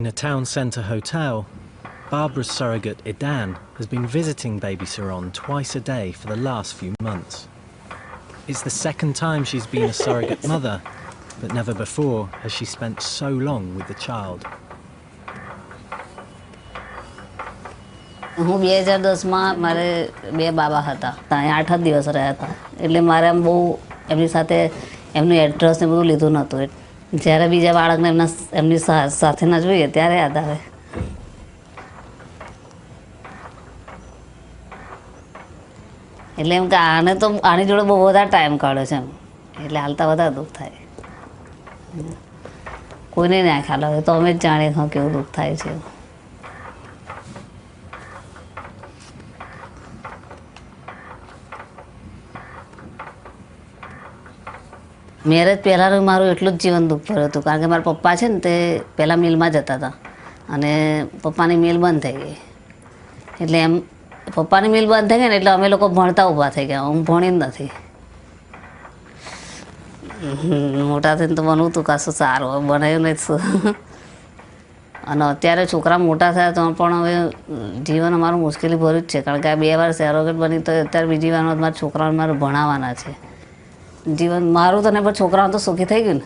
In a town centre hotel, Barbara's surrogate Idan has been visiting baby Saron twice a day for the last few months. It's the second time she's been a surrogate mother, but never before has she spent so long with the child. હું 2010માં મારે બે બાબા હતા, ત્યાં 8 જ દિવસ રહ્યા હતા, એટલે મારે આમ બહુ એમની સાથે એમનું એડ્રેસ ને બધું લીધું નહોતું. જ્યારે બીજા બાળકને એમની સાથે ના જોઈએ ત્યારે યાદ આવે. એટલે એમ કે આને તો આની જોડે બહુ વધારે ટાઈમ કાઢ્યો છે એમ, એટલે હાલતા વધારે દુઃખ થાય. કોઈને ના ખ્યાલ આવે તો અમે જ જાણીએ હા કેવું દુઃખ થાય છે. મેરેજ પહેલાંનું મારું એટલું જ જીવન દુઃખભર્યું હતું, કારણ કે મારા પપ્પા છે ને તે પહેલાં મિલમાં જતા હતા અને પપ્પાની મિલ બંધ થઈ ગઈ. એટલે એમ પપ્પાની મિલ બંધ થઈ ગઈ ને એટલે અમે લોકો ભણતા ઊભા થઈ ગયા. હું ભણી જ નથી. મોટા થઈને તો બનવું હતું કાશું સારું, બનાવ્યું નહીં શું. અને અત્યારે છોકરા મોટા થયા તો પણ હવે જીવન અમારું મુશ્કેલી ભર્યું જ છે, કારણ કે આ 2 વાર સેરોગેટ બની તો અત્યારે બીજી વાર મારા છોકરાઓને મારે ભણાવવાના છે. જીવન મારું તો ને પણ છોકરાઓ તો સુખી થઈ ગયું ને.